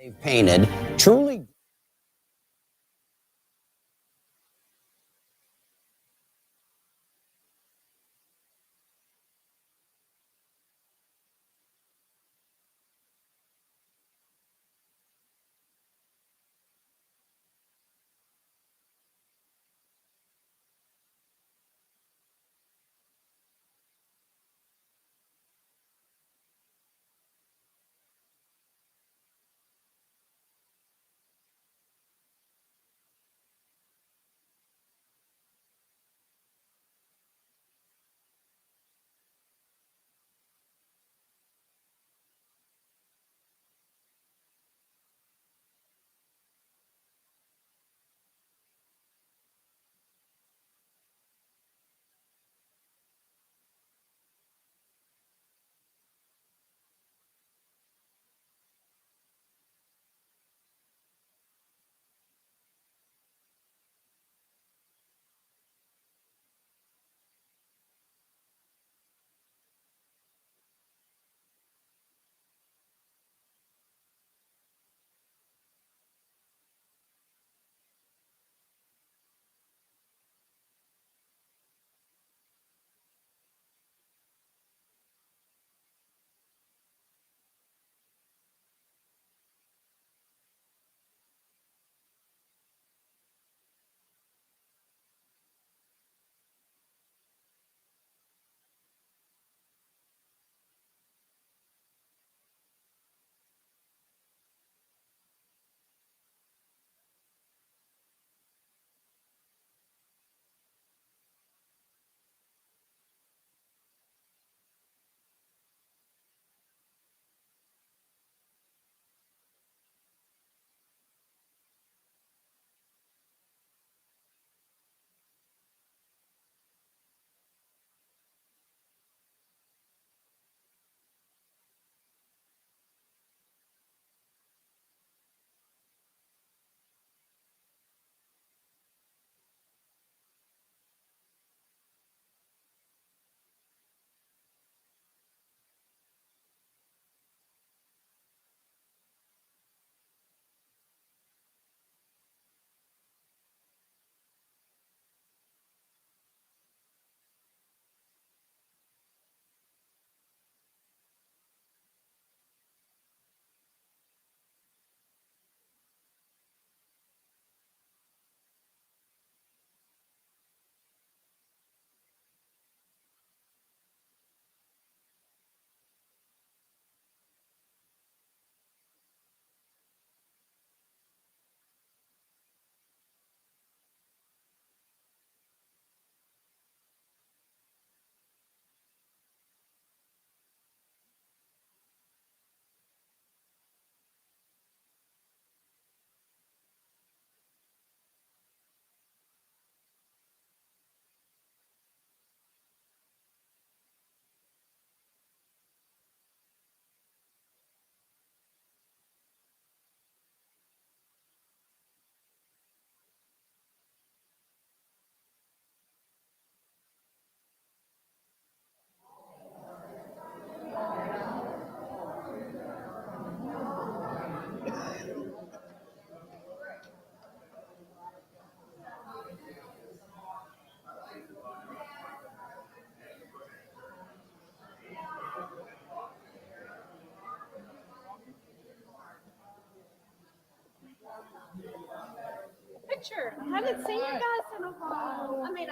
they've painted truly. Picture. I haven't seen you guys in a while. I mean,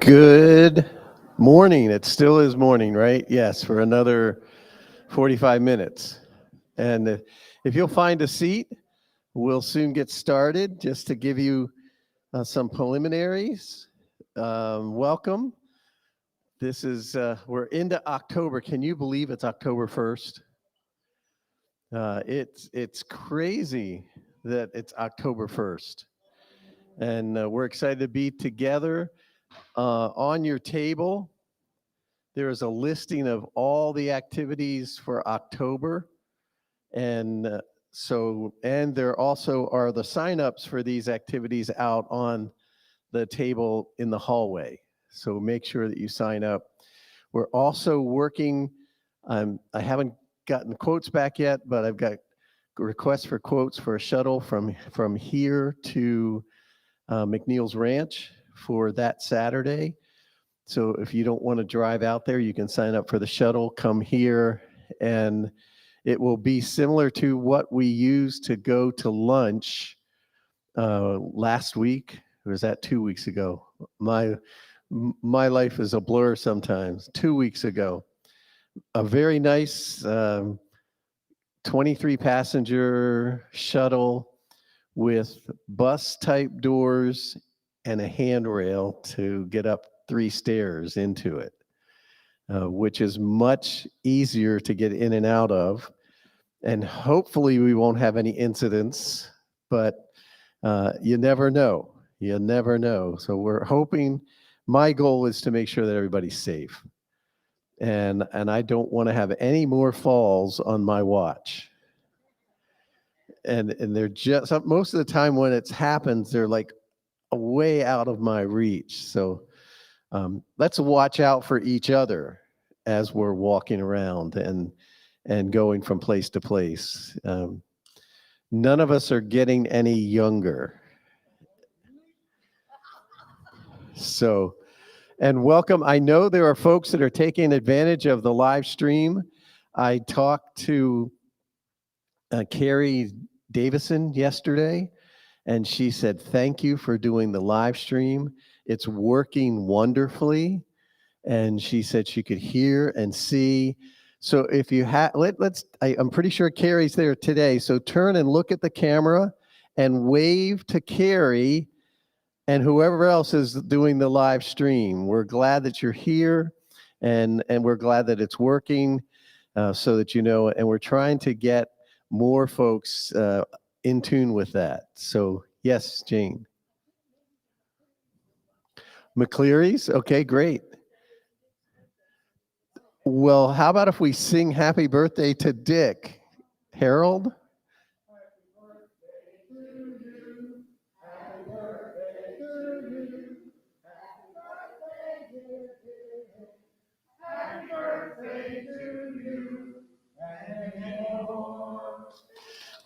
Good morning. It still is morning, right? Yes, for another 45 minutes. And if you'll find a seat, we'll soon get started. Just to give you some preliminaries. Welcome. This is, we're into October. Can you believe it's October 1st? It's crazy that it's October 1st. And we're excited to be together. On your table, there is a listing of all the activities for October. And there also are the signups for these activities out on the table in the hallway. So make sure that you sign up. We're also working, I haven't gotten quotes back yet, but I've got requests for quotes for a shuttle from here to McNeil's Ranch for that Saturday. So if you don't want to drive out there, you can sign up for the shuttle, come here, and it will be similar to what we used to go to lunch last week. Or was that 2 weeks ago? My life is a blur sometimes. 2 weeks ago, a very nice 23 passenger shuttle with bus type doors and a handrail to get up 3 stairs into it, which is much easier to get in and out of. And hopefully we won't have any incidents, but you never know. You never know. So we're hoping, my goal is to make sure that everybody's safe. And I don't want to have any more falls on my watch. And they're just, most of the time when it happens, they're like way out of my reach. So let's watch out for each other as we're walking around and going from place to place. None of us are getting any younger. So, and welcome. I know there are folks that are taking advantage of the live stream. I talked to Carrie Davison yesterday, and she said, thank you for doing the live stream. It's working wonderfully. And she said she could hear and see. So if you have, I'm pretty sure Carrie's there today. So turn and look at the camera and wave to Carrie and whoever else is doing the live stream. We're glad that you're here, and we're glad that it's working, so that you know, and we're trying to get more folks in tune with that. So yes, Jane. McCleary's? Okay, great. Well, how about if we sing happy birthday to Dick? Harold?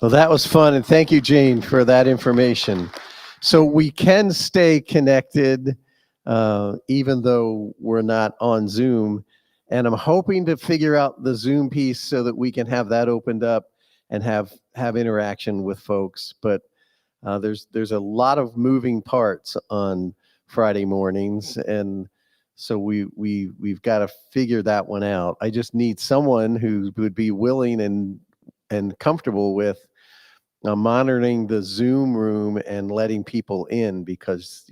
Well, that was fun, and thank you, Jane, for that information. So we can stay connected even though we're not on Zoom. And I'm hoping to figure out the Zoom piece so that we can have that opened up and have interaction with folks. But there's a lot of moving parts on Friday mornings, and so we've got to figure that one out. I just need someone who would be willing and comfortable with monitoring the Zoom room and letting people in, because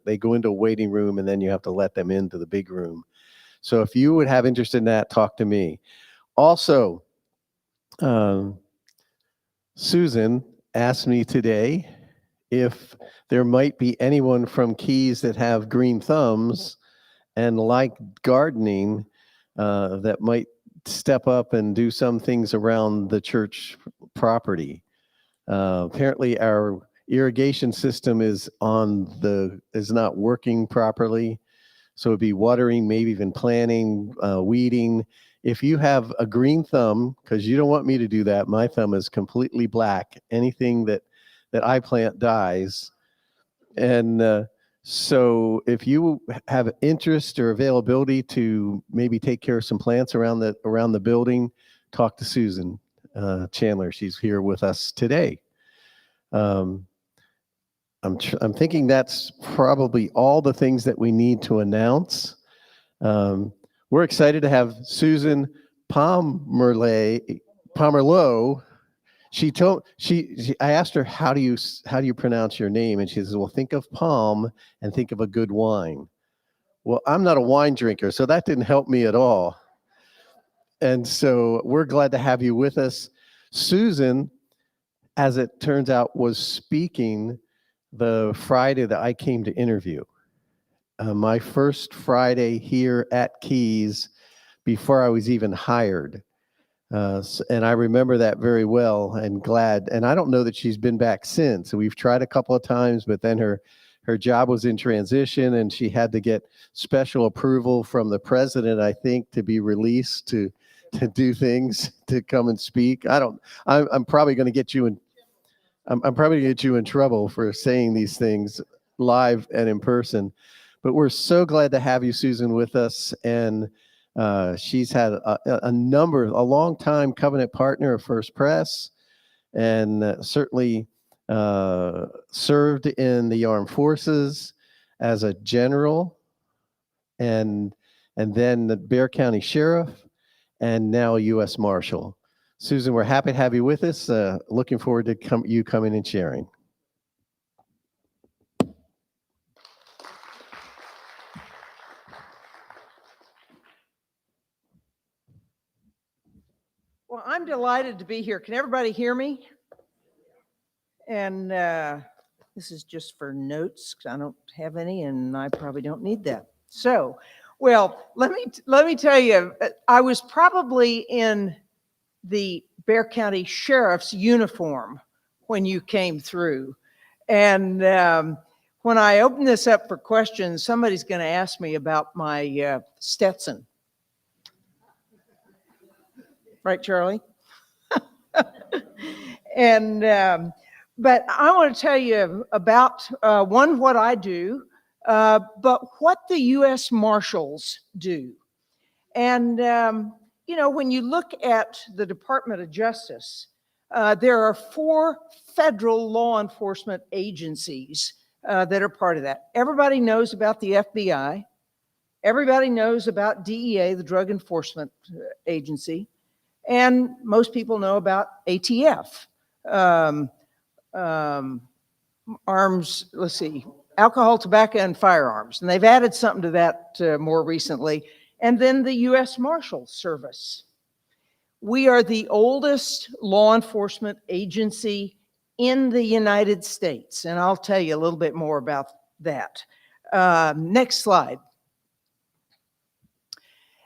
they go into a waiting room and then you have to let them into the big room. So if you would have interest in that, talk to me. Also, Susan asked me today if there might be anyone from Keys that have green thumbs and like gardening that might step up and do some things around the church property. Apparently our irrigation system is not working properly. So it'd be watering, maybe even planting, weeding. If you have a green thumb, because you don't want me to do that, my thumb is completely black. Anything that I plant dies. And so if you have interest or availability to maybe take care of some plants around the building, talk to Susan Chandler. She's here with us today. I'm thinking that's probably all the things that we need to announce. We're excited to have Susan Pamerleau. I asked her, how do you pronounce your name? And she says, well, think of palm and think of a good wine. Well, I'm not a wine drinker, so that didn't help me at all. And so we're glad to have you with us. Susan, as it turns out, was speaking the Friday that I came to interview. My first Friday here at Keys before I was even hired. And I remember that very well and glad. And I don't know that she's been back since. We've tried a couple of times, but then her job was in transition and she had to get special approval from the president, I think, to be released to do things, to come and speak. I'm probably going to get you in. I'm probably going to get you in trouble for saying these things live and in person. But we're so glad to have you, Susan, with us. And she's had a long time covenant partner of First Press, and certainly served in the armed forces as a general, and then the Bexar County Sheriff, and now a U.S. Marshal. Susan, we're happy to have you with us. Looking forward to you coming and sharing. Well, I'm delighted to be here. Can everybody hear me? And this is just for notes, because I don't have any, and I probably don't need that. So, well, let me tell you, I was probably in the Bexar County Sheriff's uniform when you came through. And when I open this up for questions, somebody's going to ask me about my Stetson. Right, Charlie? And but I want to tell you about what I do, but what the U.S. Marshals do. And you know, when you look at the Department of Justice, there are 4 federal law enforcement agencies that are part of that. Everybody knows about the FBI. Everybody knows about DEA, the Drug Enforcement Agency. And most people know about ATF, arms, let's see, alcohol, tobacco, and firearms. And they've added something to that more recently. And then the U.S. Marshal Service. We are the oldest law enforcement agency in the United States. And I'll tell you a little bit more about that. Next slide.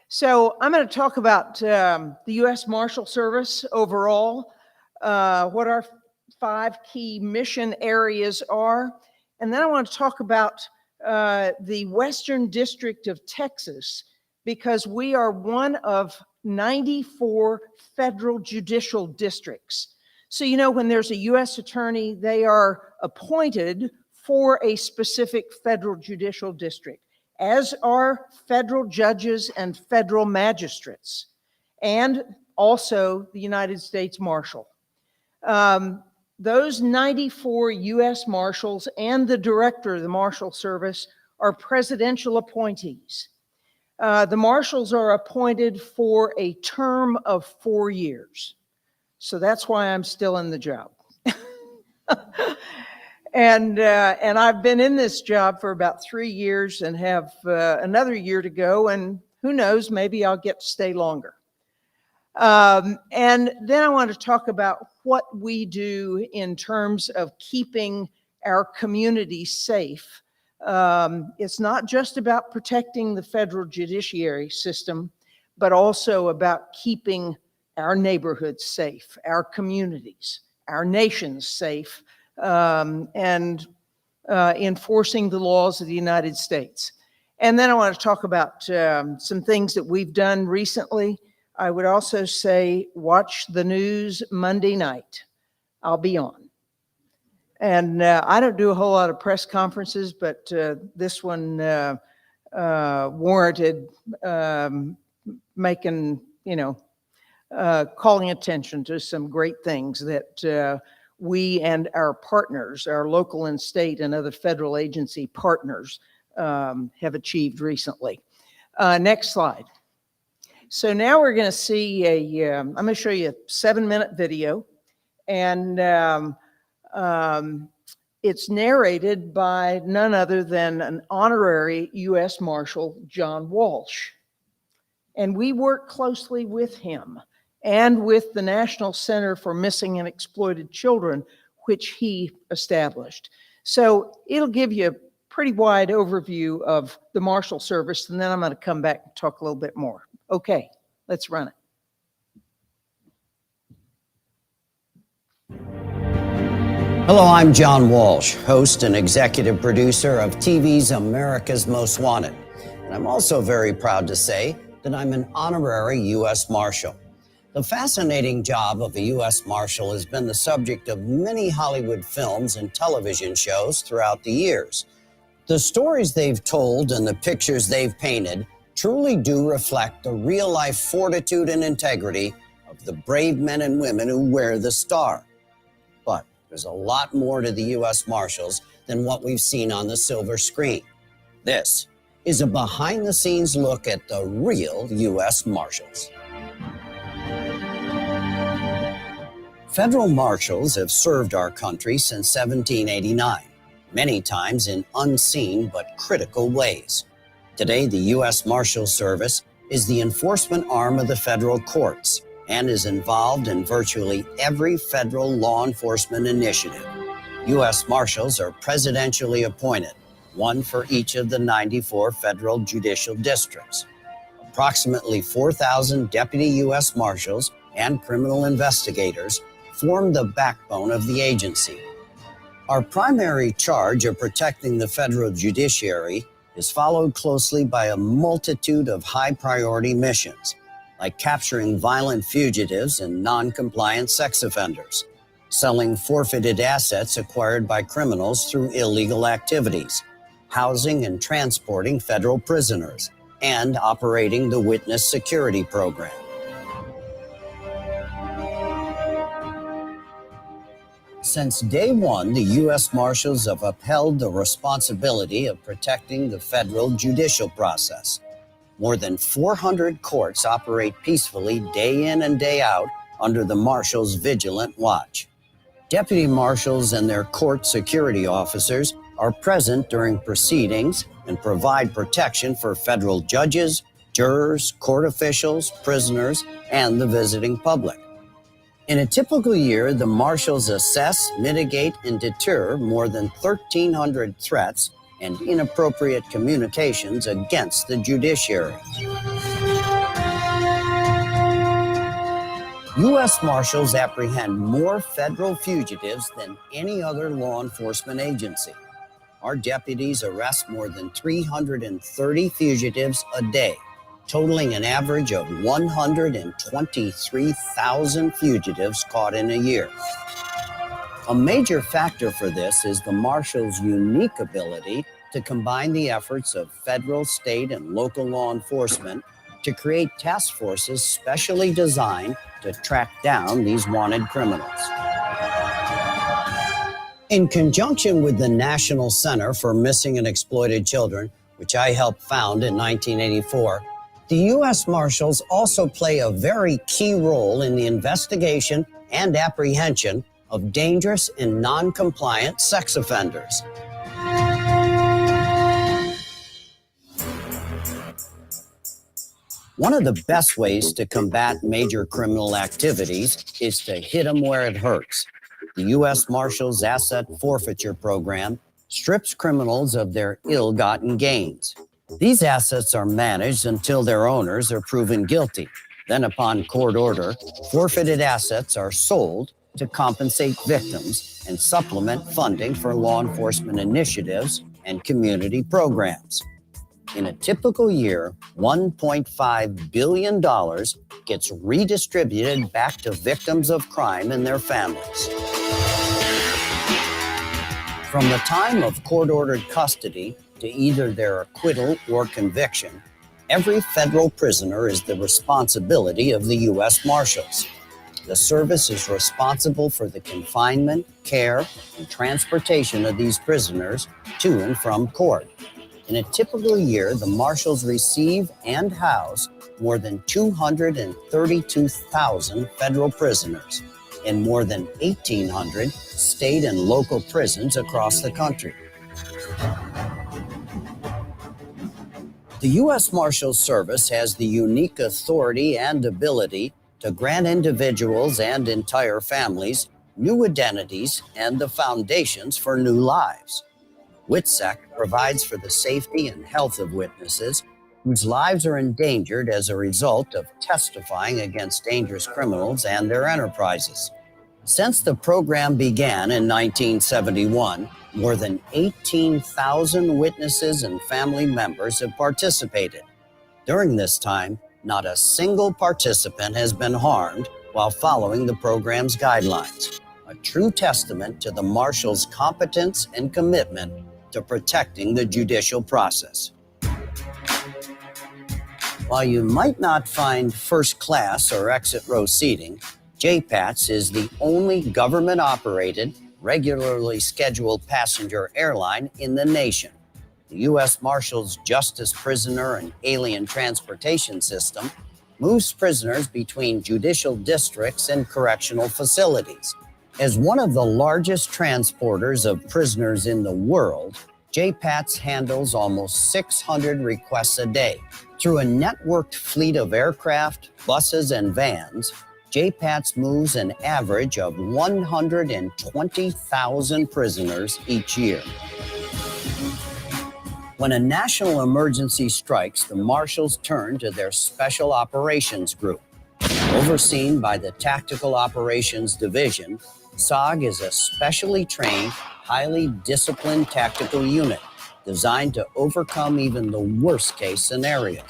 So I'm going to talk about the U.S. Marshal Service overall, what our 5 key mission areas are. And then I want to talk about the Western District of Texas, because we are one of 94 federal judicial districts. So, you know, when there's a U.S. attorney, they are appointed for a specific federal judicial district, as are federal judges and federal magistrates, and also the United States Marshal. Those 94 U.S. Marshals and the director of the Marshal Service are presidential appointees. The Marshals are appointed for a term of 4 years. So that's why I'm still in the job. And I've been in this job for about 3 years and have another year to go. And who knows, maybe I'll get to stay longer. And then I want to talk about what we do in terms of keeping our community safe. It's not just about protecting the federal judiciary system, but also about keeping our neighborhoods safe, our communities, our nations safe, and enforcing the laws of the United States. And then I want to talk about some things that we've done recently. I would also say watch the news Monday night. I'll be on. And I don't do a whole lot of press conferences, but this one warranted making, calling attention to some great things that we and our partners, our local and state and other federal agency partners, have achieved recently. Next slide. So now we're going to see I'm going to show you a 7-minute video, and it's narrated by none other than an honorary U.S. Marshal, John Walsh. And we work closely with him and with the National Center for Missing and Exploited Children, which he established. So it'll give you a pretty wide overview of the Marshal Service, and then I'm going to come back and talk a little bit more. Okay, let's run it. Hello, I'm John Walsh, host and executive producer of TV's America's Most Wanted. And I'm also very proud to say that I'm an honorary U.S. Marshal. The fascinating job of a U.S. Marshal has been the subject of many Hollywood films and television shows throughout the years. The stories they've told and the pictures they've painted truly do reflect the real-life fortitude and integrity of the brave men and women who wear the star. But there's a lot more to the U.S. Marshals than what we've seen on the silver screen. This is a behind-the-scenes look at the real U.S. Marshals. Federal Marshals have served our country since 1789, many times in unseen but critical ways. Today, the U.S. Marshal Service is the enforcement arm of the federal courts and is involved in virtually every federal law enforcement initiative. U.S. Marshals are presidentially appointed, one for each of the 94 federal judicial districts. Approximately 4,000 deputy U.S. Marshals and criminal investigators form the backbone of the agency. Our primary charge of protecting the federal judiciary is followed closely by a multitude of high-priority missions, like capturing violent fugitives and non-compliant sex offenders, selling forfeited assets acquired by criminals through illegal activities, housing and transporting federal prisoners, and operating the Witness Security Program. Since day one, the U.S. Marshals have upheld the responsibility of protecting the federal judicial process. More than 400 courts operate peacefully day in and day out under the Marshals' vigilant watch. Deputy Marshals and their court security officers are present during proceedings and provide protection for federal judges, jurors, court officials, prisoners, and the visiting public. In a typical year, the Marshals assess, mitigate, and deter more than 1,300 threats and inappropriate communications against the judiciary. U.S. Marshals apprehend more federal fugitives than any other law enforcement agency. Our deputies arrest more than 330 fugitives a day, totaling an average of 123,000 fugitives caught in a year. A major factor for this is the Marshals' unique ability to combine the efforts of federal, state, and local law enforcement to create task forces specially designed to track down these wanted criminals. In conjunction with the National Center for Missing and Exploited Children, which I helped found in 1984, the U.S. Marshals also play a very key role in the investigation and apprehension of dangerous and non-compliant sex offenders. One of the best ways to combat major criminal activities is to hit them where it hurts. The U.S. Marshals Asset Forfeiture Program strips criminals of their ill-gotten gains. These assets are managed until their owners are proven guilty. Then, upon court order, forfeited assets are sold to compensate victims and supplement funding for law enforcement initiatives and community programs. In a typical year, $1.5 billion gets redistributed back to victims of crime and their families. From the time of court-ordered custody to either their acquittal or conviction, every federal prisoner is the responsibility of the U.S. Marshals. The service is responsible for the confinement, care, and transportation of these prisoners to and from court. In a typical year, the marshals receive and house more than 232,000 federal prisoners in more than 1,800 state and local prisons across the country. The U.S. Marshal Service has the unique authority and ability to grant individuals and entire families new identities and the foundations for new lives. WITSEC provides for the safety and health of witnesses whose lives are endangered as a result of testifying against dangerous criminals and their enterprises. Since the program began in 1971, more than 18,000 witnesses and family members have participated. During this time, not a single participant has been harmed while following the program's guidelines, a true testament to the Marshal's competence and commitment to protecting the judicial process. While you might not find first class or exit row seating, JPATS is the only government-operated, regularly scheduled passenger airline in the nation. The U.S. Marshals Justice Prisoner and Alien Transportation System moves prisoners between judicial districts and correctional facilities. As one of the largest transporters of prisoners in the world, JPATS handles almost 600 requests a day. Through a networked fleet of aircraft, buses, and vans, JPATS moves an average of 120,000 prisoners each year. When a national emergency strikes, the Marshals turn to their Special Operations Group. Overseen by the Tactical Operations Division, SOG is a specially trained, highly disciplined tactical unit designed to overcome even the worst-case scenario.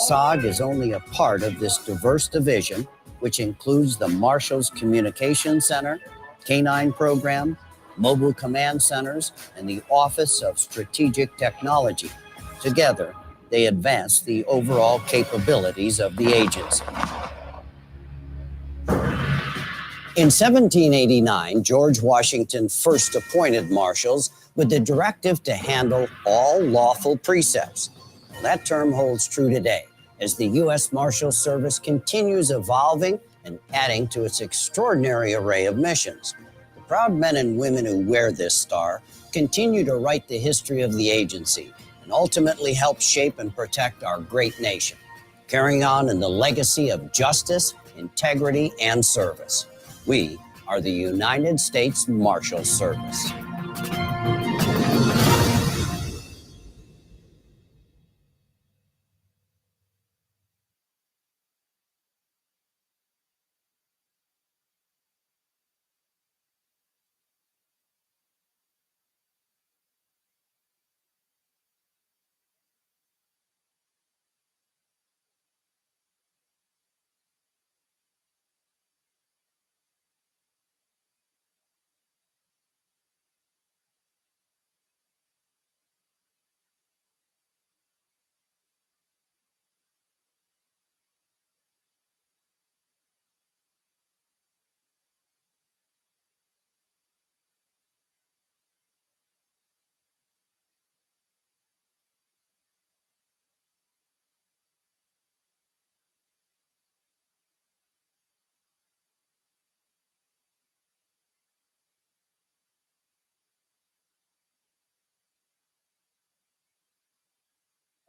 SOG is only a part of this diverse division, which includes the Marshals Communication Center, K-9 Program, Mobile Command Centers, and the Office of Strategic Technology. Together, they advance the overall capabilities of the agency. In 1789, George Washington first appointed marshals with the directive to handle all lawful precepts. That term holds true today, as the U.S. Marshal Service continues evolving and adding to its extraordinary array of missions. The proud men and women who wear this star continue to write the history of the agency and ultimately help shape and protect our great nation, carrying on in the legacy of justice, integrity, and service. We are the United States Marshal Service.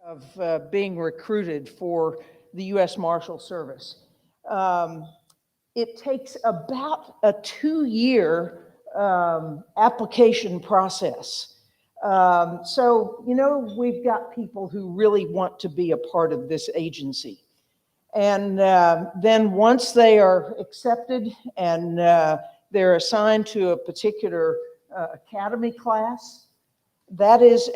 Of being recruited for the U.S. Marshal Service. It takes about a 2-year application process. So, you know, we've got people who really want to be a part of this agency. And then once they are accepted and they're assigned to a particular academy class, that is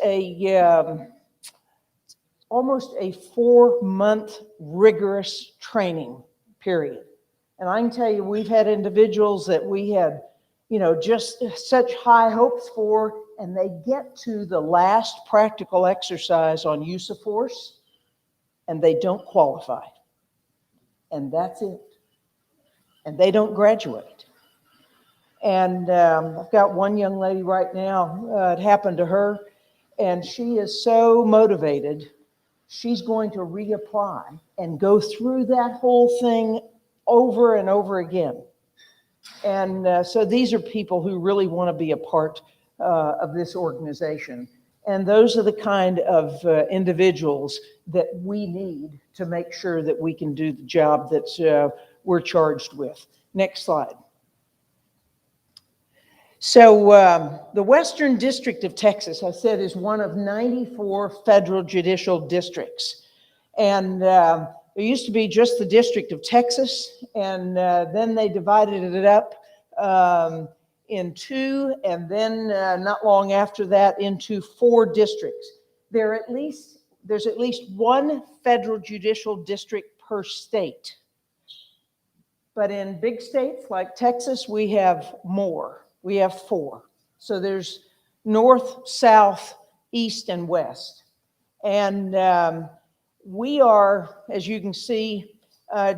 almost a 4-month rigorous training period. And I can tell you, we've had individuals that we had, you know, just such high hopes for, and they get to the last practical exercise on use of force, and they don't qualify. And that's it. and they don't graduate. And I've got one young lady right now, it happened to her, and she is so motivated, she's going to reapply and go through that whole thing over and over again. And so these are people who really want to be a part of this organization. And those are the kind of individuals that we need to make sure that we can do the job that we're charged with. Next slide. So the Western District of Texas, I said, is one of 94 federal judicial districts. And there used to be just the District of Texas, and then they divided it up in two, and then not long after that into 4 districts. There's at least one federal judicial district per state. But in big states like Texas, we have more. We have 4. So there's north, south, east, and west. And we are, as you can see,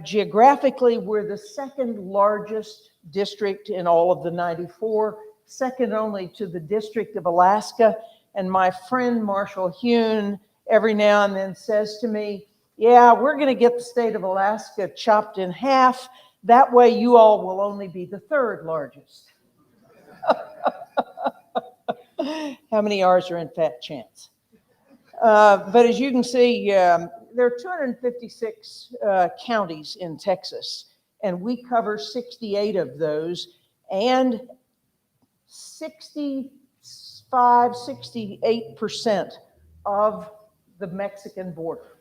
geographically, we're the second largest district in all of the 94, second only to the District of Alaska. And my friend Marshal Hune every now and then says to me, yeah, we're going to get the state of Alaska chopped in half. That way you all will only be the 3rd largest. How many R's are in Fat Chance? But as you can see, there are 256 counties in Texas, and we cover 68 of those, and 68% of the Mexican border.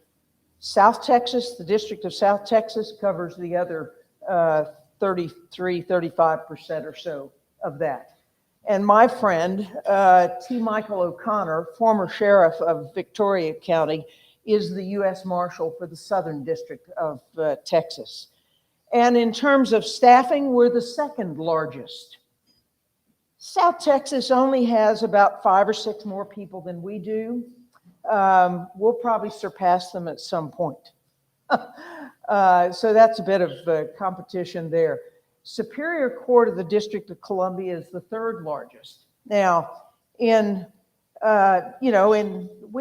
South Texas, the District of South Texas, covers the other 35% or so of that. And my friend, T. Michael O'Connor, former sheriff of Victoria County, is the U.S. Marshal for the Southern District of Texas. And in terms of staffing, we're the 2nd largest. South Texas only has about 5 or 6 more people than we do. We'll probably surpass them at some point. So that's a bit of competition there. Superior Court of the District of Columbia is the 3rd largest. Now, we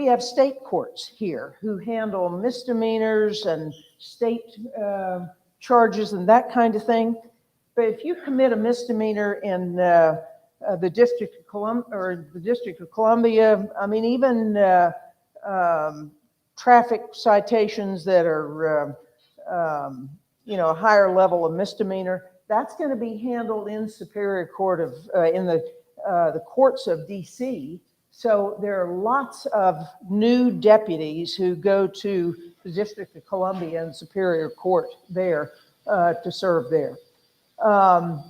have state courts here who handle misdemeanors and state charges and that kind of thing. But if you commit a misdemeanor in the District of Columbia, I mean, even traffic citations that are, a higher level of misdemeanor, that's going to be handled in Superior Court of, in the courts of DC. So there are lots of new deputies who go to the District of Columbia and Superior Court there to serve there. And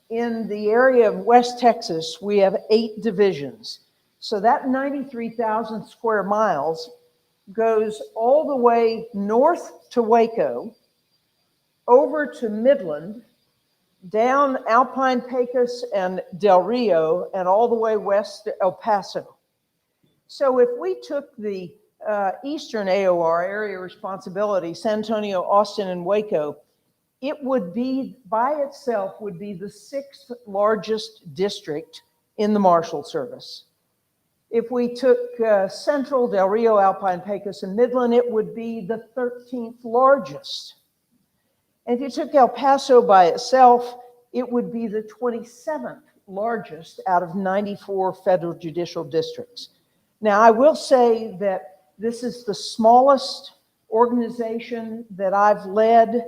in the area of West Texas, we have 8 divisions. So that 93,000 square miles goes all the way north to Waco, over to Midland, down Alpine Pecos and Del Rio, and all the way west to El Paso. So if we took the Eastern AOR, area responsibility, San Antonio, Austin, and Waco, it would be, by itself, would be the 6th largest district in the Marshal Service. If we took Central, Del Rio, Alpine Pecos, and Midland, it would be the 13th largest. And if you took El Paso by itself, it would be the 27th largest out of 94 federal judicial districts. Now, I will say that this is the smallest organization that I've led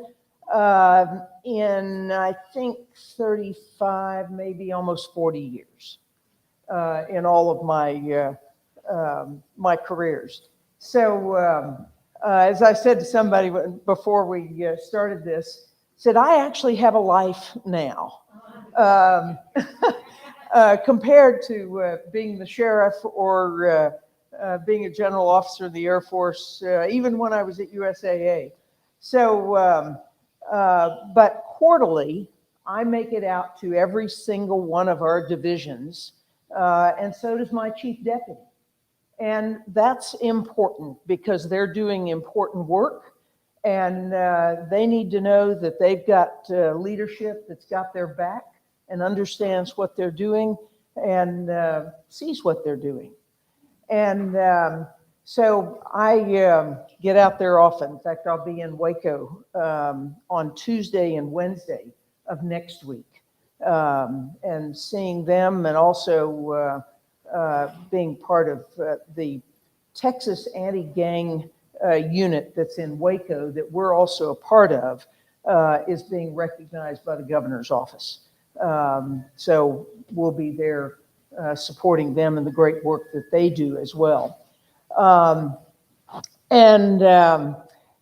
in, I think, 35, maybe almost 40 years in all of my my careers. So as I said to somebody before we started this, said, I actually have a life now compared to being the sheriff or being a general officer in the Air Force, even when I was at USAA. So, but quarterly, I make it out to every single one of our divisions, and so does my chief deputy. And that's important because they're doing important work, And they need to know that they've got leadership that's got their back and understands what they're doing and sees what they're doing. And so I get out there often. In fact, I'll be in Waco on Tuesday and Wednesday of next week, and seeing them, and also being part of the Texas anti-gang unit that's in Waco that we're also a part of, is being recognized by the governor's office. So we'll be there supporting them and the great work that they do as well.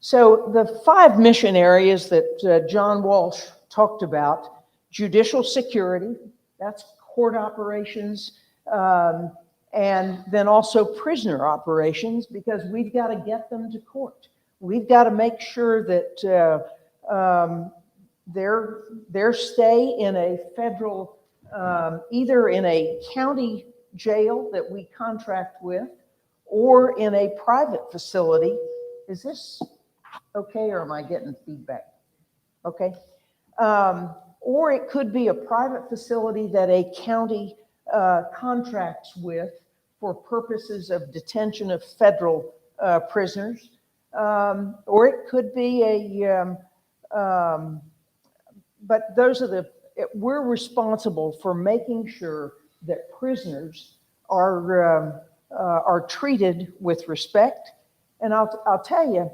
So the 5 mission areas that John Walsh talked about: judicial security, that's court operations, and then also prisoner operations, because we've got to get them to court. We've got to make sure that their stay in a federal, either in a county jail that we contract with, or in a private facility. Is this okay, or am I getting feedback? Okay. Or it could be a private facility that a county contracts with for purposes of detention of federal prisoners. Or it could be but those are we're responsible for making sure that prisoners are treated with respect. And I'll tell you,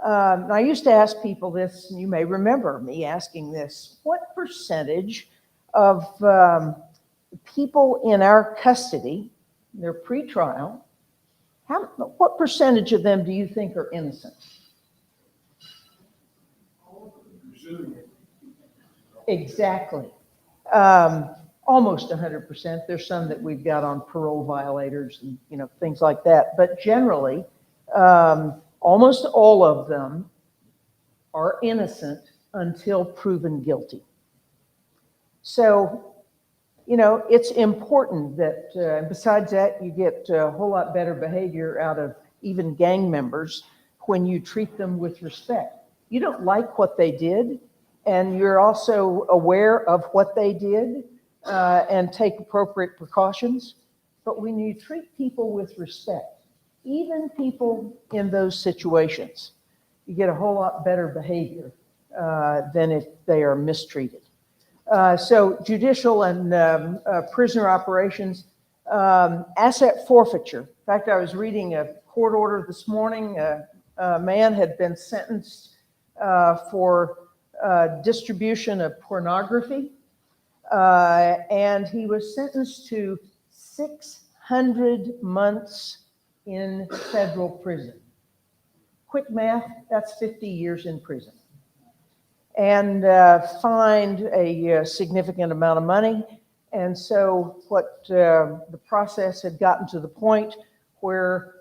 I used to ask people this, and you may remember me asking this: what percentage of people in our custody, their pretrial, what percentage of them do you think are innocent? Exactly. Almost 100%. There's some that we've got on parole violators and things like that. But generally, almost all of them are innocent until proven guilty. So, it's important that, besides that, you get a whole lot better behavior out of even gang members when you treat them with respect. You don't like what they did, and you're also aware of what they did, and take appropriate precautions. But when you treat people with respect, even people in those situations, you get a whole lot better behavior than if they are mistreated. So judicial and prisoner operations, asset forfeiture. In fact, I was reading a court order this morning. A man had been sentenced for distribution of pornography, and he was sentenced to 600 months in federal prison. Quick math, that's 50 years in prison. And fined a significant amount of money. And so the process had gotten to the point where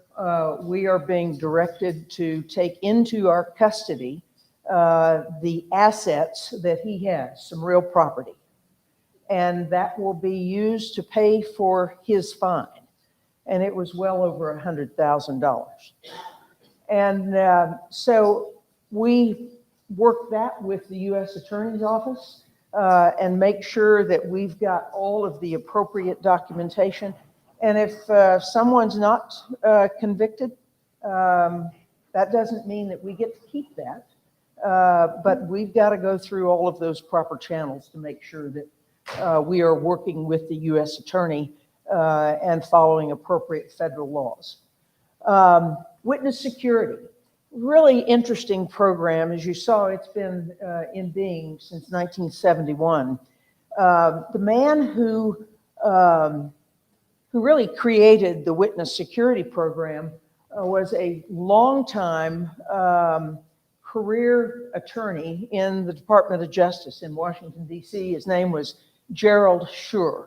we are being directed to take into our custody the assets that he has, some real property. And that will be used to pay for his fine. And it was well over $100,000. And so we work that with the U.S. Attorney's Office and make sure that we've got all of the appropriate documentation. And if someone's not convicted, that doesn't mean that we get to keep that. But we've got to go through all of those proper channels to make sure that we are working with the U.S. Attorney and following appropriate federal laws. Witness security, really interesting program. As you saw, it's been in being since 1971. The man who really created the witness security program was a longtime career attorney in the Department of Justice in Washington, D.C. His name was Gerald Schur.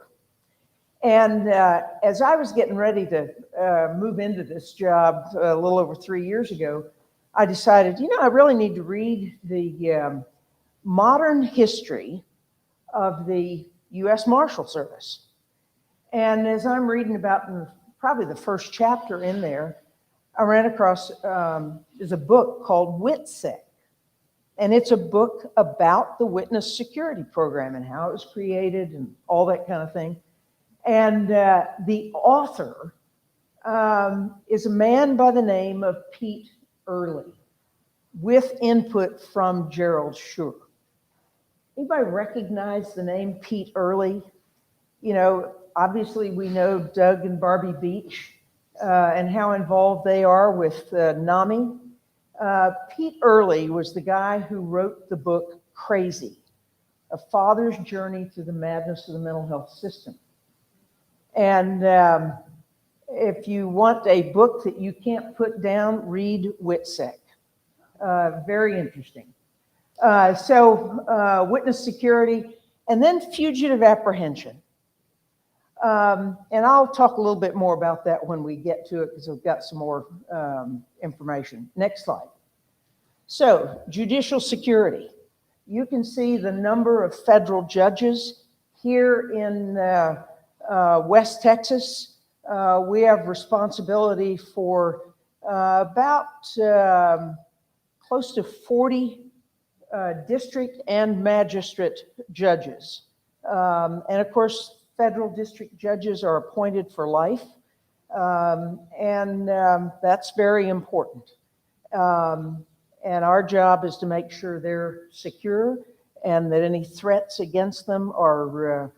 And as I was getting ready to move into this job a little over 3 years ago, I decided, I really need to read the modern history of the U.S. Marshal Service. And as I'm reading about probably the first chapter in there, I ran across there's a book called WITSEC, And it's a book about the witness security program and how it was created and all that kind of thing. And the author is a man by the name of Pete Early, with input from Gerald Schur. Anybody recognize the name Pete Early? You know, obviously we know Doug and Barbie Beach and how involved they are with NAMI. Pete Early was the guy who wrote the book Crazy, A Father's Journey Through the Madness of the Mental Health System. And if you want a book that you can't put down, read Witsec. Very interesting. So witness security, and then fugitive apprehension. And I'll talk a little bit more about that when we get to it because we've got some more information. Next slide. So judicial security. You can see the number of federal judges here in West Texas. We have responsibility for about close to 40 district and magistrate judges. And of course, federal district judges are appointed for life. And that's very important. And our job is to make sure they're secure and that any threats against them are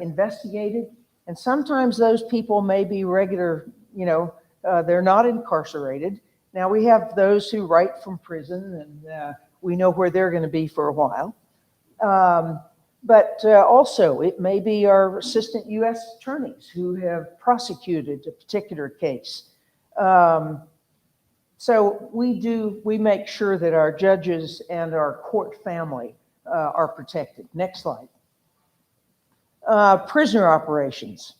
investigated. And sometimes those people may be regular, you know, they're not incarcerated. Now we have those who write from prison and we know where they're going to be for a while. But also it may be our assistant U.S. attorneys who have prosecuted a particular case. So we make sure that our judges and our court family are protected. Next slide. Prisoner operations.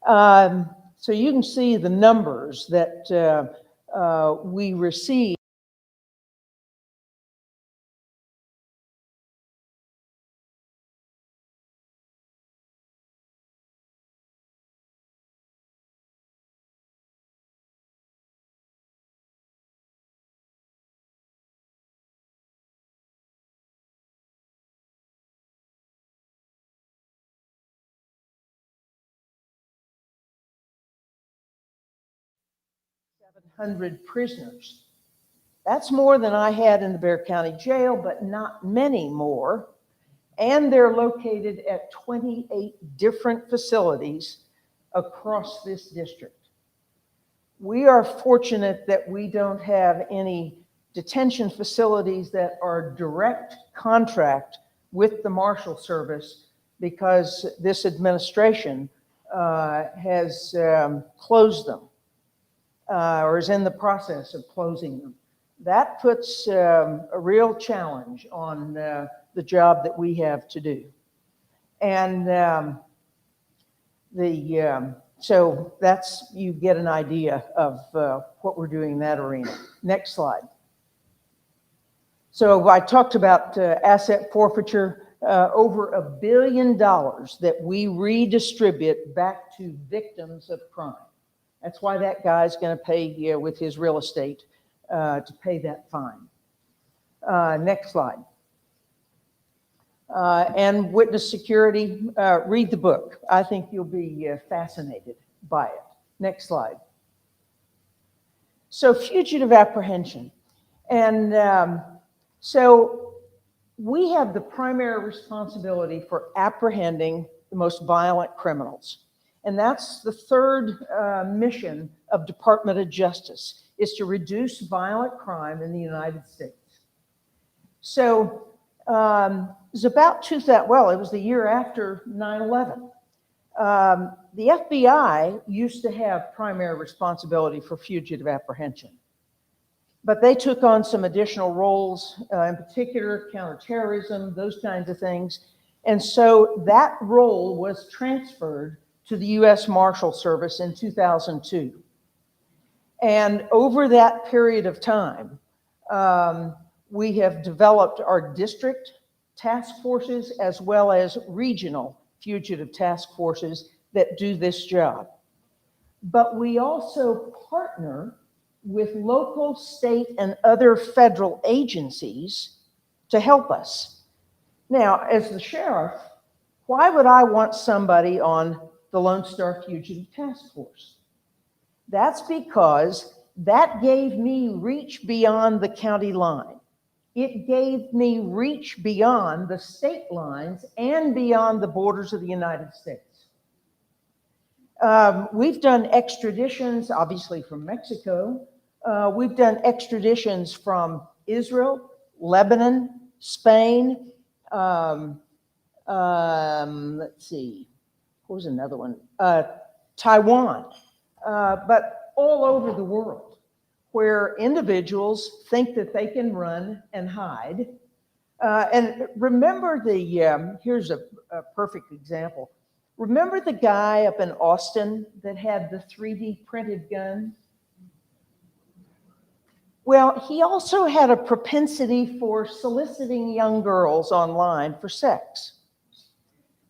So you can see the numbers that we receive. Hundred prisoners. That's more than I had in the Bexar County Jail, but not many more. And they're located at 28 different facilities across this district. We are fortunate that we don't have any detention facilities that are direct contract with the Marshal Service because this administration has closed them. Or is in the process of closing them. That puts a real challenge on the job that we have to do. And so that's, you get an idea of what we're doing in that arena. Next slide. So I talked about asset forfeiture, over $1 billion that we redistribute back to victims of crime. That's why that guy's going to pay with his real estate to pay that fine. Next slide. And witness security, read the book. I think you'll be fascinated by it. Next slide. So fugitive apprehension. And so we have the primary responsibility for apprehending the most violent criminals. And that's the third mission of Department of Justice, is to reduce violent crime in the United States. So it was about 2000, well, it was the year after 9/11. The FBI used to have primary responsibility for fugitive apprehension, but they took on some additional roles, in particular counterterrorism, those kinds of things. And so that role was transferred to the U.S. Marshal Service in 2002. And over that period of time, we have developed our district task forces as well as regional fugitive task forces that do this job. But we also partner with local, state, and other federal agencies to help us. Now, as the sheriff, why would I want somebody on the Lone Star Fugitive Task Force? That's because that gave me reach beyond the county line. It gave me reach beyond the state lines and beyond the borders of the United States. We've done extraditions, obviously from Mexico. We've done extraditions from Israel, Lebanon, Spain. Let's see, what was another one? Taiwan, but all over the world, where individuals think that they can run and hide. And remember here's a perfect example. Remember the guy up in Austin that had the 3D printed gun? Well, he also had a propensity for soliciting young girls online for sex.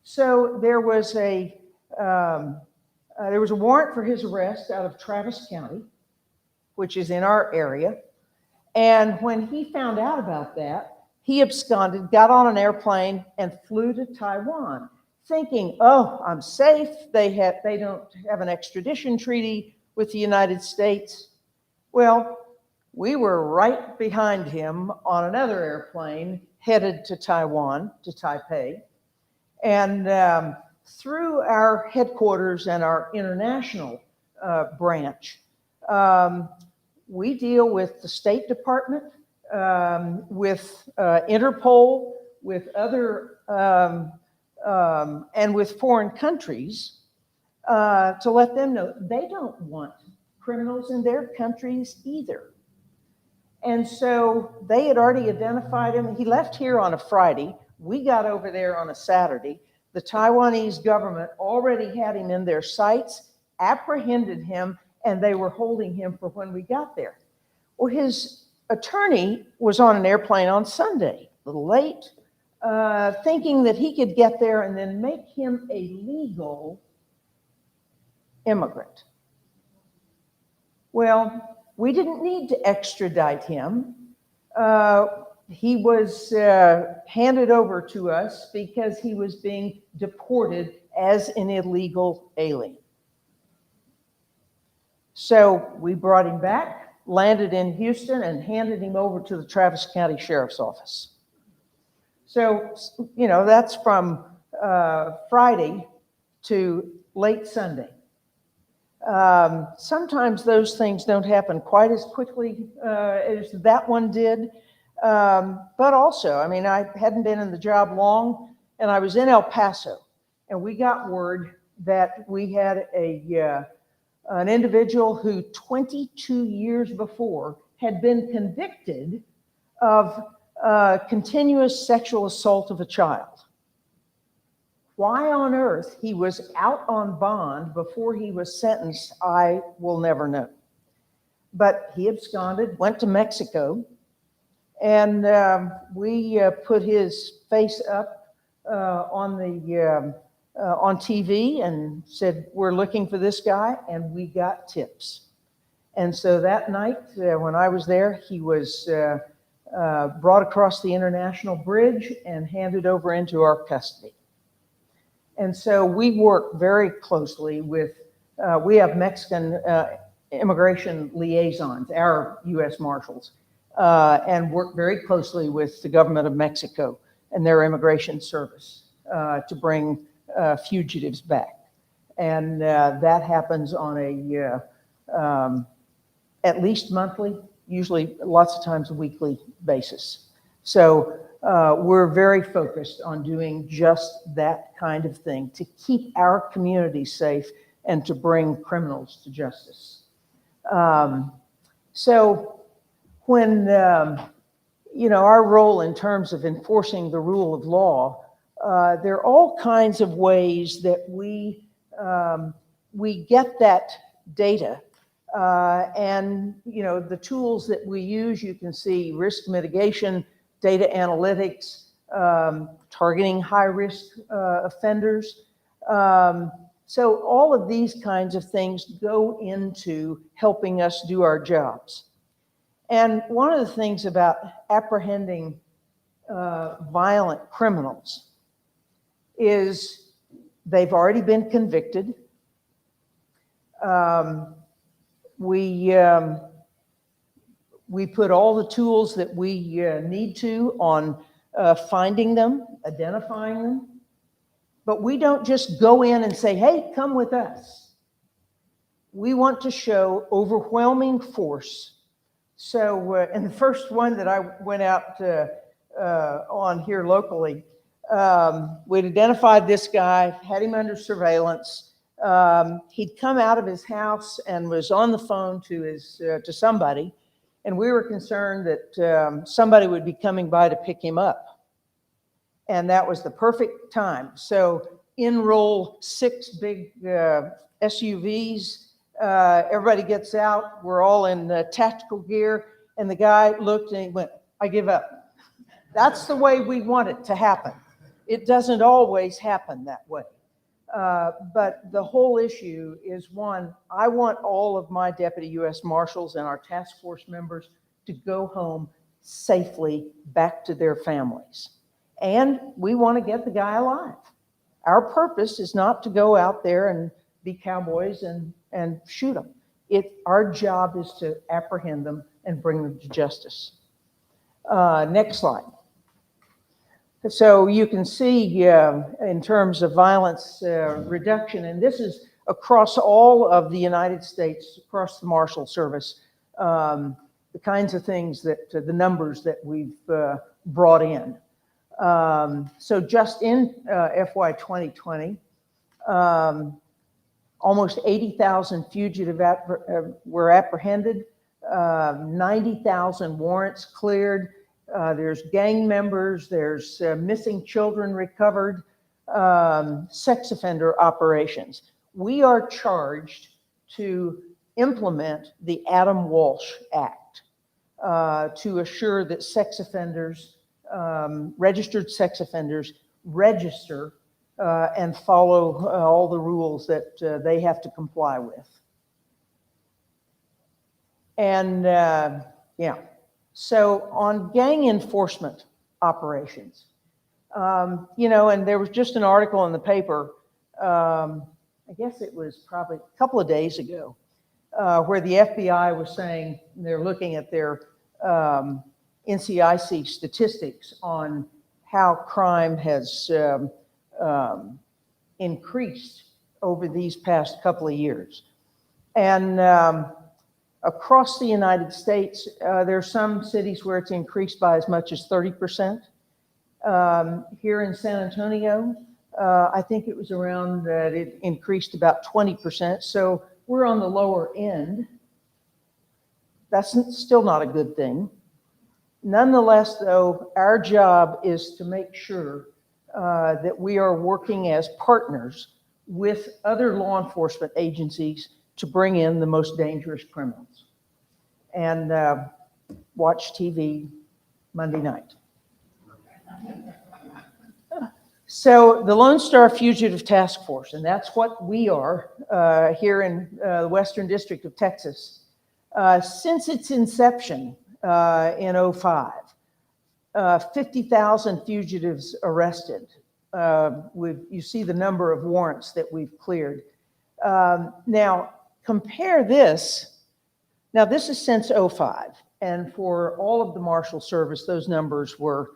So there was a warrant for his arrest out of Travis County, which is in our area. And when he found out about that, he absconded, got on an airplane, and flew to Taiwan, thinking, oh, I'm safe. They don't have an extradition treaty with the United States. Well, we were right behind him on another airplane headed to Taiwan, to Taipei. And through our headquarters and our international branch, we deal with the State Department, with Interpol, with other, and with foreign countries to let them know they don't want criminals in their countries either. And so they had already identified him. He left here on a Friday. We got over there on a Saturday. The Taiwanese government already had him in their sights, apprehended him, and they were holding him for when we got there. Well, his attorney was on an airplane on Sunday, a little late, thinking that he could get there and then make him a legal immigrant. Well, we didn't need to extradite him. He was handed over to us because he was being deported as an illegal alien. So we brought him back, landed in Houston, and handed him over to the Travis County Sheriff's Office. So, you know, that's from Friday to late Sunday. Sometimes those things don't happen quite as quickly as that one did. But also, I mean, I hadn't been in the job long, and I was in El Paso, and we got word that we had an individual who 22 years before had been convicted of continuous sexual assault of a child. Why on earth he was out on bond before he was sentenced, I will never know. But he absconded, went to Mexico, and we put his face up on TV and said, we're looking for this guy, and we got tips. And so that night, when I was there, he was brought across the international bridge and handed over into our custody. And so we work very closely with, we have Mexican immigration liaisons, our U.S. Marshals, and work very closely with the government of Mexico and their immigration service to bring fugitives back. And that happens on a at least monthly, usually lots of times a weekly basis. So we're very focused on doing just that kind of thing to keep our community safe and to bring criminals to justice. So when, you know, our role in terms of enforcing the rule of law, there are all kinds of ways that we get that data. And, you know, the tools that we use, you can see risk mitigation, data analytics, targeting high-risk offenders. So all of these kinds of things go into helping us do our jobs. And one of the things about apprehending violent criminals is they've already been convicted. We put all the tools that we need to on finding them, identifying them. But we don't just go in and say, hey, come with us. We want to show overwhelming force. So, and the first one that I went out on here locally, we'd identified this guy, had him under surveillance. He'd come out of his house and was on the phone to somebody, and we were concerned that somebody would be coming by to pick him up. And that was the perfect time. So in roll 6 big SUVs. Everybody gets out. We're all in tactical gear. And the guy looked and he went, I give up. That's the way we want it to happen. It doesn't always happen that way. But the whole issue is, one, I want all of my deputy U.S. Marshals and our task force members to go home safely back to their families. And we want to get the guy alive. Our purpose is not to go out there and be cowboys and shoot them. Our job is to apprehend them and bring them to justice. Next slide. So you can see in terms of violence reduction, and this is across all of the United States, across the Marshal Service, the kinds of things that, the numbers that we've brought in. So just in FY 2020, almost 80,000 fugitive were apprehended, 90,000 warrants cleared. There's gang members, there's missing children recovered, sex offender operations. We are charged to implement the Adam Walsh Act to assure that sex offenders, registered sex offenders, register and follow all the rules that they have to comply with. And yeah. So on gang enforcement operations, you know, and there was just an article in the paper, I guess it was probably a couple of days ago, where the FBI was saying they're looking at their NCIC statistics on how crime has increased over these past couple of years. And across the United States, there are some cities where it's increased by as much as 30%. Here in San Antonio, I think it was around that it increased about 20%. So we're on the lower end. That's still not a good thing. Nonetheless, though, our job is to make sure that we are working as partners with other law enforcement agencies to bring in the most dangerous criminals. And watch TV Monday night. So the Lone Star Fugitive Task Force, and that's what we are here in the Western District of Texas. Since its inception in 2005, 50,000 fugitives arrested. You see the number of warrants that we've cleared. Now, compare this. Now, this is since 2005, and for all of the Marshal Service, those numbers were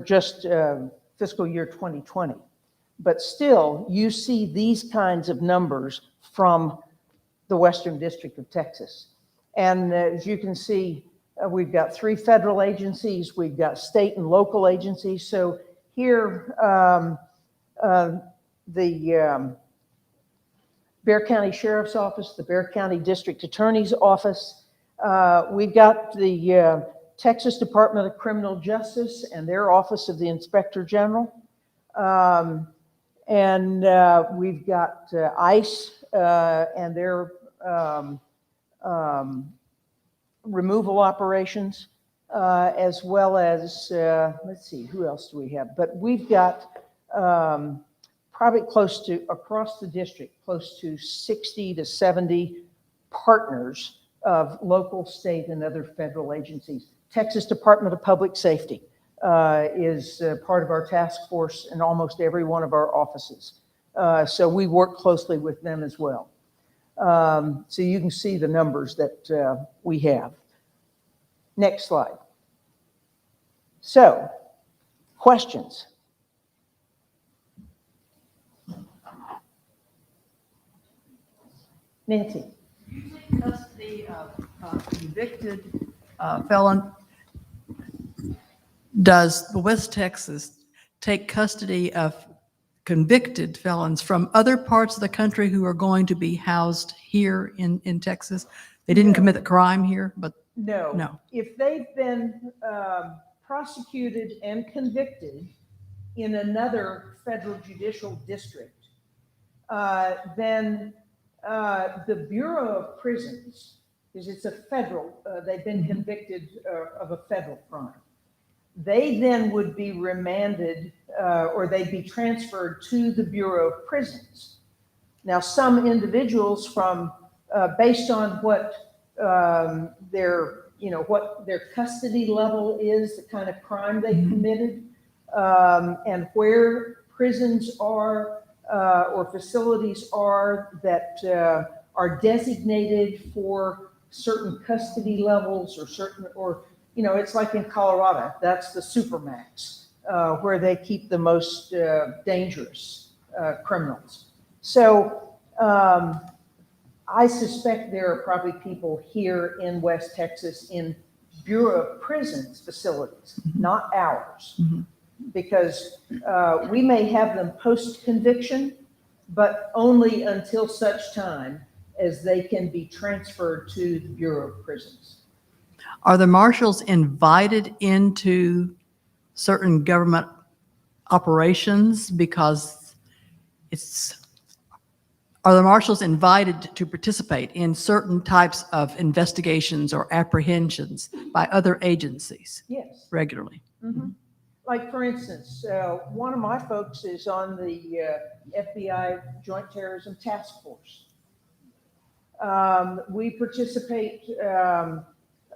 just fiscal year 2020. But still, you see these kinds of numbers from the Western District of Texas. And as you can see, we've got 3 federal agencies, we've got state and local agencies. So here, the Bexar County Sheriff's Office, the Bexar County District Attorney's Office. We've got the Texas Department of Criminal Justice and their Office of the Inspector General. And we've got ICE and their removal operations, as well as, let's see, who else do we have? But we've got probably close to, across the district, close to 60 to 70 partners of local, state, and other federal agencies Texas Department of Public Safety is part of our task force in almost every one of our offices. So we work closely with them as well. So you can see the numbers that we have. Next slide. So, questions? Nancy? Custody of convicted felon. Does West Texas take custody of convicted felons from other parts of the country who are going to be housed here in Texas? They didn't commit the crime here, but No. no. If they've been prosecuted and convicted in another federal judicial district, then the Bureau of Prisons, because it's a federal, they've been convicted of a federal crime. They then would be remanded or they'd be transferred to the Bureau of Prisons. Now, some individuals from, based on what what their custody level is, the kind of crime they committed, and where prisons are or facilities are that are designated for certain custody levels or it's like in Colorado, that's the supermax, where they keep the most dangerous criminals. So I suspect there are probably people here in West Texas in Bureau of Prisons facilities, not ours, because we may have them post-conviction, but only until such time as they can be transferred to the Bureau of Prisons. Are the marshals invited into certain government operations because are the marshals invited to participate in certain types of investigations or apprehensions by other agencies? Yes. Regularly? Mm-hmm. Like, for instance, one of my folks is on the FBI Joint Terrorism Task Force. We participate,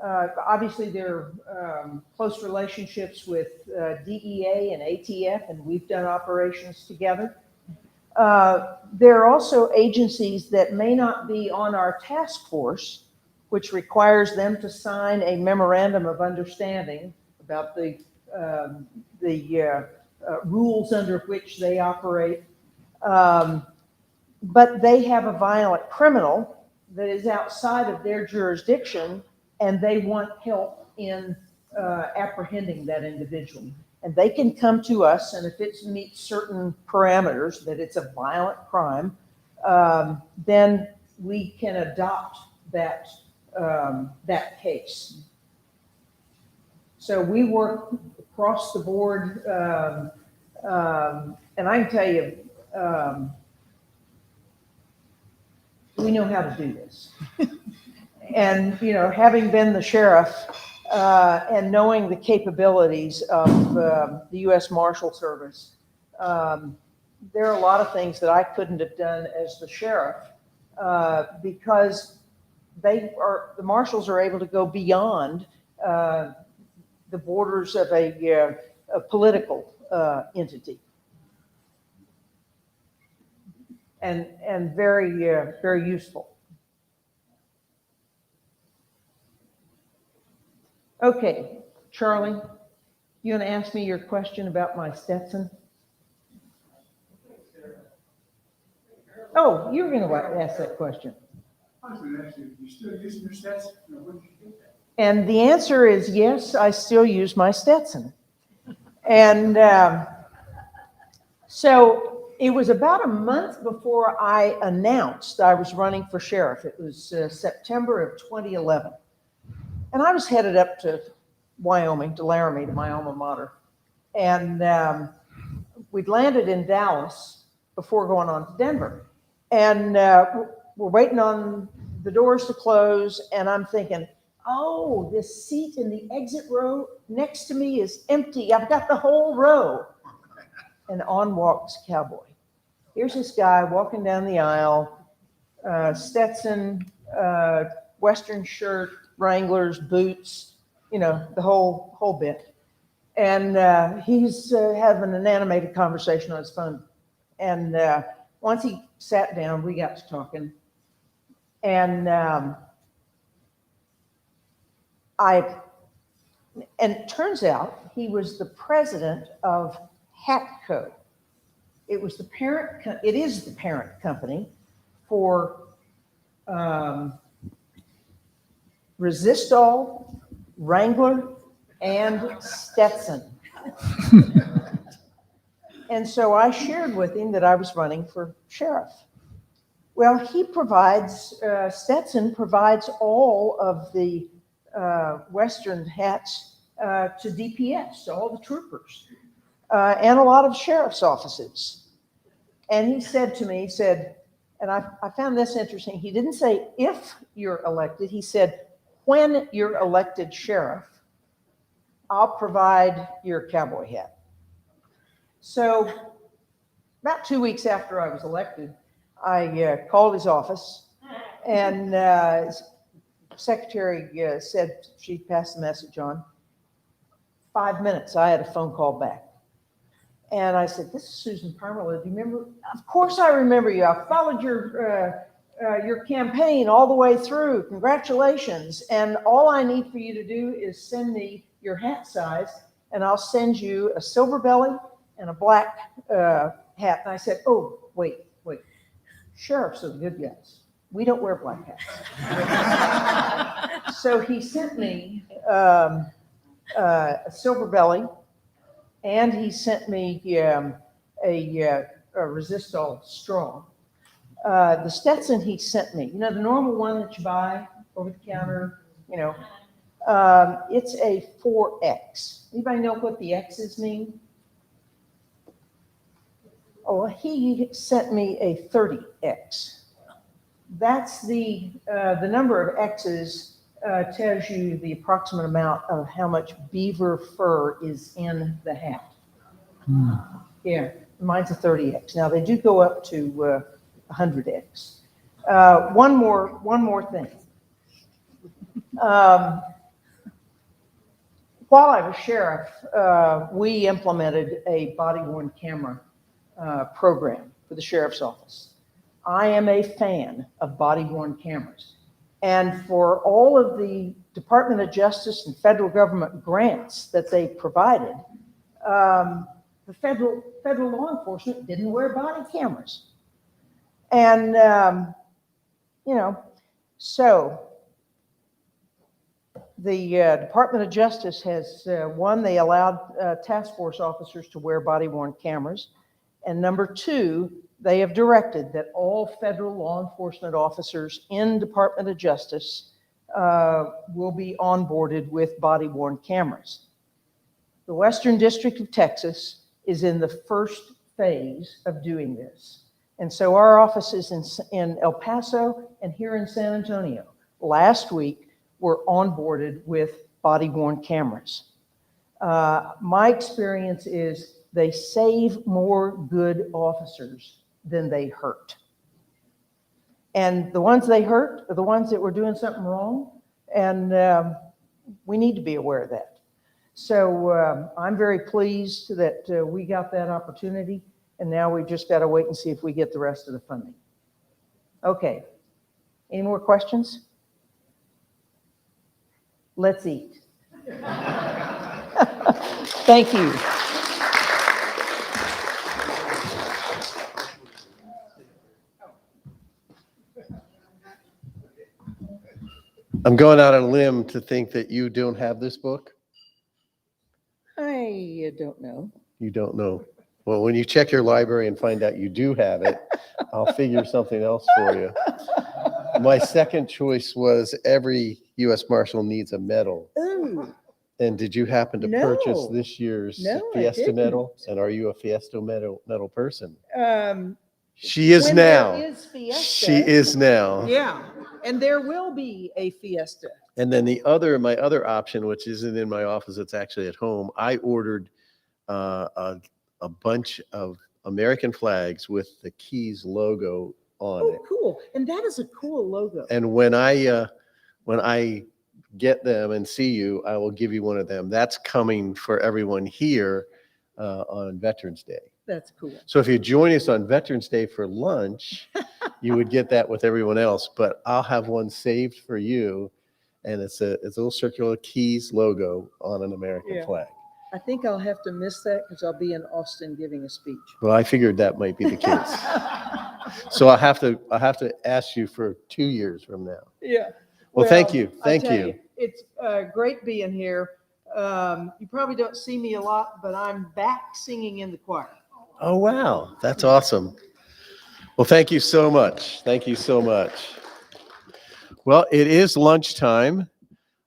obviously there are close relationships with DEA and ATF, and we've done operations together. There are also agencies that may not be on our task force, which requires them to sign a memorandum of understanding about the rules under which they operate. But they have a violent criminal that is outside of their jurisdiction, and they want help in apprehending that individual. And they can come to us, and if it meets certain parameters that it's a violent crime, then we can adopt that case. So we work across the board, and I can tell you, we know how to do this. And, having been the sheriff and knowing the capabilities of the U.S. Marshal Service, there are a lot of things that I couldn't have done as the sheriff because the marshals are able to go beyond the borders of a political entity. And very, very useful. Okay, Charlie, you want to ask me your question about my Stetson? Oh, you were going to ask that question. I was going to ask you, you still using your Stetson? When did you get that? And the answer is yes, I still use my Stetson. And so it was about a month before I announced I was running for sheriff. It was September of 2011. And I was headed up to Wyoming, to Laramie, to my alma mater. And we'd landed in Dallas before going on to Denver. And we're waiting on the doors to close. And I'm thinking, oh, this seat in the exit row next to me is empty. I've got the whole row. And on walks Cowboy. Here's this guy walking down the aisle, Stetson, Western shirt, Wranglers, boots, you know, the whole bit. And he's having an animated conversation on his phone. And once he sat down, we got to talking. And it turns out he was the president of Hatco. It is the parent company for Resistol, Wrangler, and Stetson. And so I shared with him that I was running for sheriff. Well, he provides, Stetson provides all of the Western hats to DPS, to all the troopers, and a lot of sheriff's offices. And he said to me, he said, and I found this interesting, he didn't say if you're elected, he said, when you're elected sheriff, I'll provide your cowboy hat. So about 2 weeks after I was elected, I called his office, and secretary said she'd pass the message on. 5 minutes, I had a phone call back. And I said, this is Susan Pamerleau. Do you remember? Of course I remember you. I followed your campaign all the way through. Congratulations. And all I need for you to do is send me your hat size, and I'll send you a silver belly and a black hat. And I said, oh, wait. Sheriffs are the good guys. We don't wear black hats. So he sent me a silver belly, and he sent me a Resistol straw. The Stetson he sent me, you know, the normal one that you buy over the counter, you know, it's a 4X. Anybody know what the X's mean? Oh, he sent me a 30X. That's the number of X's tells you the approximate amount of how much beaver fur is in the hat. Yeah, mine's a 30X. Now they do go up to 100X. One more thing. While I was sheriff, we implemented a body-worn camera program for the sheriff's office. I am a fan of body-worn cameras. And for all of the Department of Justice and federal government grants that they provided, the federal law enforcement didn't wear body cameras. And, you know, so the Department of Justice has, one, they allowed task force officers to wear body-worn cameras. And number two, they have directed that all federal law enforcement officers in Department of Justice will be onboarded with body-worn cameras. The Western District of Texas is in the first phase of doing this. And so our offices in El Paso and here in San Antonio last week were onboarded with body-worn cameras. My experience is they save more good officers than they hurt. And the ones they hurt are the ones that were doing something wrong, and we need to be aware of that. So I'm very pleased that we got that opportunity, and now we've just got to wait and see if we get the rest of the funding. Okay, any more questions? Let's eat. Thank you. I'm going out on a limb to think that you don't have this book. I don't know. You don't know. Well, when you check your library and find out you do have it, I'll figure something else for you. My second choice was every U.S. Marshal needs a medal. Ooh. And did you happen to No. purchase this year's No, I Fiesta medal? didn't. And are you a Fiesta medal person? Um, She is when now. there is Fiesta, She is now. Yeah, and there will be a Fiesta. And then my other option, which isn't in my office, it's actually at home. I ordered a bunch of American flags with the Keys logo on Oh, it. cool. And that is a cool logo. And when I get them and see you, I will give you one of them. That's coming for everyone here on Veterans Day. That's cool. So if you join us on Veterans Day for lunch, you would get that with everyone else. But I'll have one saved for you, and it's a little circular keys logo on an American Yeah. flag. I think I'll have to miss that because I'll be in Austin giving a speech. Well, I figured that might be the case. So I have to ask you for 2 years from now. Yeah. Well, thank you. I Thank tell you. It's great being here. You probably don't see me a lot, but I'm back singing in the choir. Oh, wow. That's awesome. Well, thank you so much. Thank you so much. Well, it is lunchtime,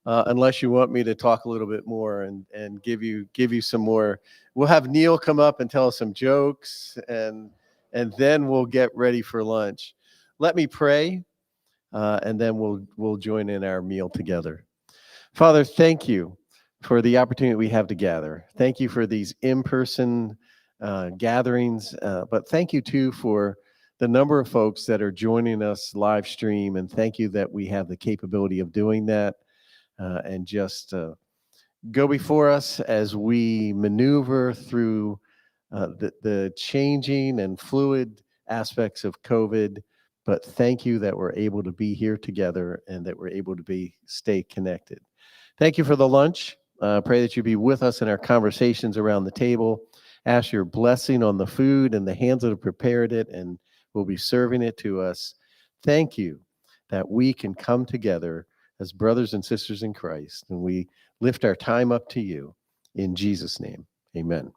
unless you want me to talk a little bit more and give you some more. We'll have Neil come up and tell us some jokes, and then we'll get ready for lunch. Let me pray, and then we'll join in our meal together. Father, thank you for the opportunity we have to gather. Thank you for these in-person gatherings, but thank you too for the number of folks that are joining us live stream, and thank you that we have the capability of doing that, and just go before us as we maneuver through the changing and fluid aspects of COVID. But thank you that we're able to be here together and that we're able to stay connected. Thank you for the lunch. Pray that you be with us in our conversations around the table. Ask your blessing on the food and the hands that have prepared it and will be serving it to us. Thank you that we can come together as brothers and sisters in Christ, and we lift our time up to you. In Jesus' name, amen.